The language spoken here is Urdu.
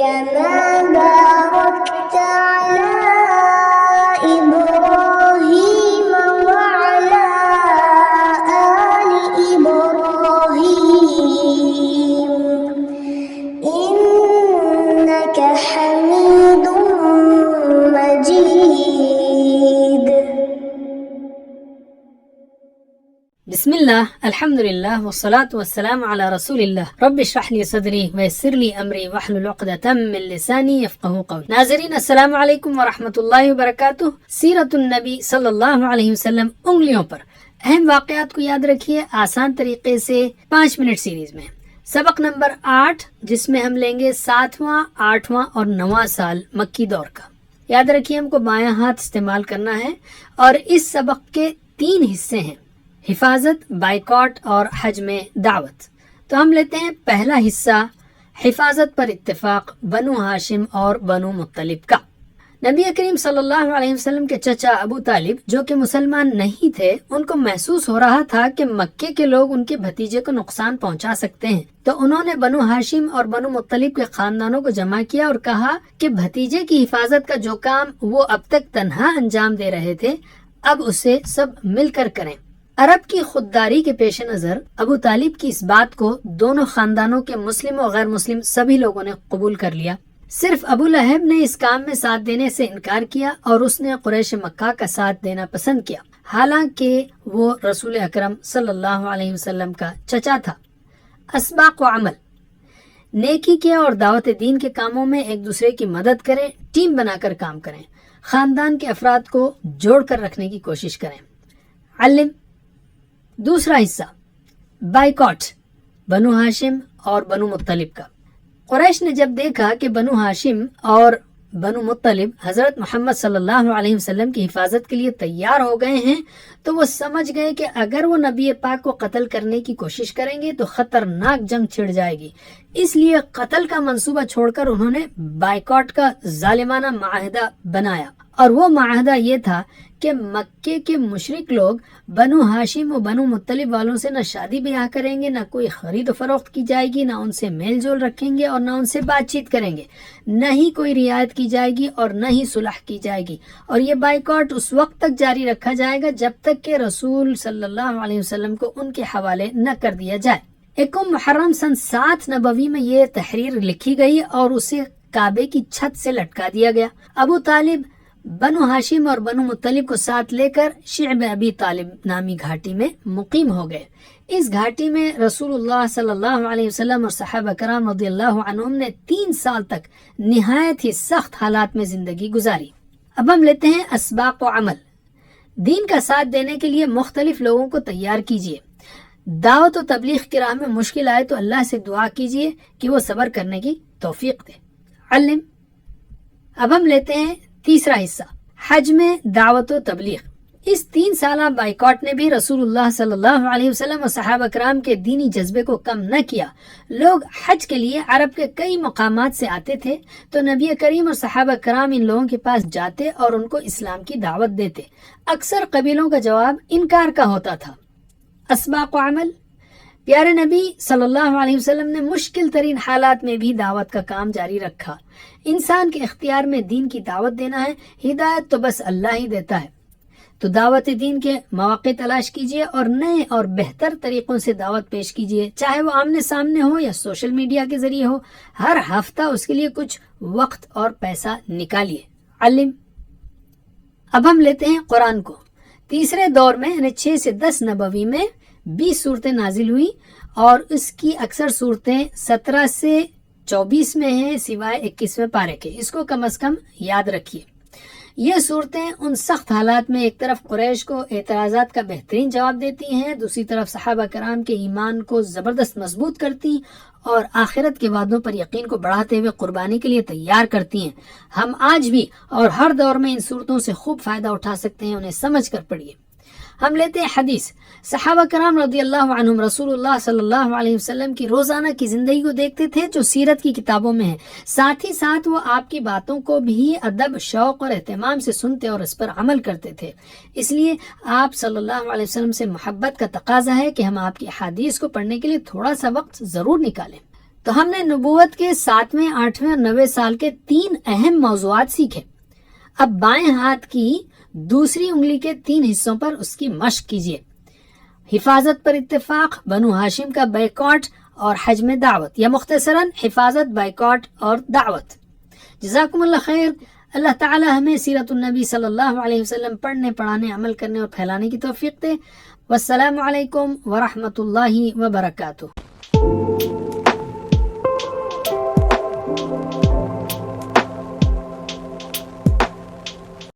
كما باركت على إبراهيم وعلى آل إبراهيم إنك حميد مجيد. بسم اللہ الحمد للہ والصلاة والسلام علی رسول اللہ رب اشرح لی صدری ویسر لی امری واحلل عقدۃ من لسانی یفقہوا قولی. ناظرین السلام علیکم ورحمۃ اللہ وبرکاتہ. سیرت النبی صلی اللہ علیہ وسلم انگلیوں پر اہم واقعات کو یاد رکھیے آسان طریقے سے 5 منٹ سیریز میں. سبق نمبر 8 جس میں ہم لیں گے 7واں 8واں اور 9واں سال مکی دور کا. یاد رکھیے ہم کو بایاں ہاتھ استعمال کرنا ہے اور اس سبق کے 3 حصے ہیں: حفاظت، بائیکاٹ اور حج میں دعوت. تو ہم لیتے ہیں پہلا حصہ حفاظت پر اتفاق بنو ہاشم اور بنو مطلب کا. نبی کریم صلی اللہ علیہ وسلم کے چچا ابو طالب جو کہ مسلمان نہیں تھے، ان کو محسوس ہو رہا تھا کہ مکے کے لوگ ان کے بھتیجے کو نقصان پہنچا سکتے ہیں. تو انہوں نے بنو ہاشم اور بنو مطلب کے خاندانوں کو جمع کیا اور کہا کہ بھتیجے کی حفاظت کا جو کام وہ اب تک تنہا انجام دے رہے تھے اب اسے سب مل کر کریں. عرب کی خودداری کے پیش نظر ابو طالب کی اس بات کو دونوں خاندانوں کے مسلم و غیر مسلم سبھی لوگوں نے قبول کر لیا. صرف ابو لہب نے اس کام میں ساتھ دینے سے انکار کیا اور اس نے قریش مکہ کا ساتھ دینا پسند کیا، حالانکہ وہ رسول اکرم صلی اللہ علیہ وسلم کا چچا تھا. اسباق و عمل: نیکی کے اور دعوت دین کے کاموں میں ایک دوسرے کی مدد کریں، ٹیم بنا کر کام کریں، خاندان کے افراد کو جوڑ کر رکھنے کی کوشش کریں. علم. دوسرا حصہ بائیکاٹ بنو ہاشم اور بنو مطلب کا. قریش نے جب دیکھا کہ بنو ہاشم اور بنو مطلب حضرت محمد صلی اللہ علیہ وسلم کی حفاظت کے لیے تیار ہو گئے ہیں تو وہ سمجھ گئے کہ اگر وہ نبی پاک کو قتل کرنے کی کوشش کریں گے تو خطرناک جنگ چھڑ جائے گی. اس لیے قتل کا منصوبہ چھوڑ کر انہوں نے بائیکاٹ کا ظالمانہ معاہدہ بنایا، اور وہ معاہدہ یہ تھا کہ مکے کے مشرک لوگ بنو ہاشم و بنو مطلب والوں سے نہ شادی بیاہ کریں گے، نہ کوئی خرید و فروخت کی جائے گی، نہ ان سے میل جول رکھیں گے اور نہ ان سے بات چیت کریں گے، نہ ہی کوئی رعایت کی جائے گی اور نہ ہی صلح کی جائے گی. اور یہ بائیکاٹ اس وقت تک جاری رکھا جائے گا جب تک کہ رسول صلی اللہ علیہ وسلم کو ان کے حوالے نہ کر دیا جائے. 1 محرم سن 7 نبوی میں یہ تحریر لکھی گئی اور اسے کعبے کی چھت سے لٹکا دیا گیا. ابو طالب بنو ہاشم اور بنو مطلب کو ساتھ لے کر شعب ابی طالب نامی گھاٹی میں مقیم ہو گئے. اس گھاٹی میں رسول اللہ صلی اللہ علیہ وسلم اور صحابہ کرام رضی اللہ عنہم نے 3 سال تک نہایت ہی سخت حالات میں زندگی گزاری. اب ہم لیتے ہیں اسباق و عمل. دین کا ساتھ دینے کے لیے مختلف لوگوں کو تیار کیجیے. دعوت و تبلیغ کی راہ میں مشکل آئے تو اللہ سے دعا کیجیے کہ وہ صبر کرنے کی توفیق دے. علم. اب ہم لیتے ہیں تیسرا حصہ حج میں دعوت و تبلیغ. اس 3 سالہ بائیکاٹ نے بھی رسول اللہ صلی اللہ علیہ وسلم اور صحابہ کرام کے دینی جذبے کو کم نہ کیا. لوگ حج کے لیے عرب کے کئی مقامات سے آتے تھے تو نبی کریم اور صحابہ کرام ان لوگوں کے پاس جاتے اور ان کو اسلام کی دعوت دیتے. اکثر قبیلوں کا جواب انکار کا ہوتا تھا. اسباق و عمل: پیارے نبی صلی اللہ علیہ وسلم نے مشکل ترین حالات میں بھی دعوت کا کام جاری رکھا. انسان کے اختیار میں دین کی دعوت دینا ہے، ہدایت تو بس اللہ ہی دیتا ہے. تو دعوت دین کے مواقع تلاش کیجیے اور نئے اور بہتر طریقوں سے دعوت پیش کیجیے، چاہے وہ آمنے سامنے ہو یا سوشل میڈیا کے ذریعے ہو. ہر ہفتہ اس کے لیے کچھ وقت اور پیسہ نکالیے. علم. اب ہم لیتے ہیں قرآن کو. تیسرے دور میں یعنی 6 سے 10 نبوی میں 20 صورتیں نازل ہوئی اور اس کی اکثر صورتیں 17 سے 24 میں ہیں سوائے 21ویں پارے کے. اس کو کم از کم یاد رکھیے. یہ صورتیں ان سخت حالات میں ایک طرف قریش کو اعتراضات کا بہترین جواب دیتی ہیں، دوسری طرف صحابہ کرام کے ایمان کو زبردست مضبوط کرتی اور آخرت کے وعدوں پر یقین کو بڑھاتے ہوئے قربانی کے لیے تیار کرتی ہیں. ہم آج بھی اور ہر دور میں ان صورتوں سے خوب فائدہ اٹھا سکتے ہیں، انہیں سمجھ کر پڑھیے. ہم لیتے ہیں حدیث. صحابہ کرام رضی اللہ عنہم رسول اللہ صلی اللہ علیہ وسلم کی روزانہ کی زندگی کو دیکھتے تھے جو سیرت کی کتابوں میں ہے. ساتھ ہی ساتھ وہ آپ کی باتوں کو بھی ادب، شوق اور اہتمام سے سنتے اور اس پر عمل کرتے تھے. اس لیے آپ صلی اللہ علیہ وسلم سے محبت کا تقاضا ہے کہ ہم آپ کی احادیث کو پڑھنے کے لیے تھوڑا سا وقت ضرور نکالیں. تو ہم نے نبوت کے 7ویں، 8ویں اور 90 سال کے 3 اہم موضوعات سیکھے. اب بائیں ہاتھ کی دوسری انگلی کے 3 حصوں پر اس کی مشق کیجیے. حفاظت پر اتفاق، بنو ہاشم کا بائیکاٹ اور حجم دعوت، یا مختصراً حفاظت، بائیکاٹ اور دعوت. جزاکم اللہ خیر. اللہ تعالی ہمیں سیرت النبی صلی اللہ علیہ وسلم پڑھنے، پڑھانے، عمل کرنے اور پھیلانے کی توفیق دے. والسلام علیکم ورحمۃ اللہ وبرکاتہ.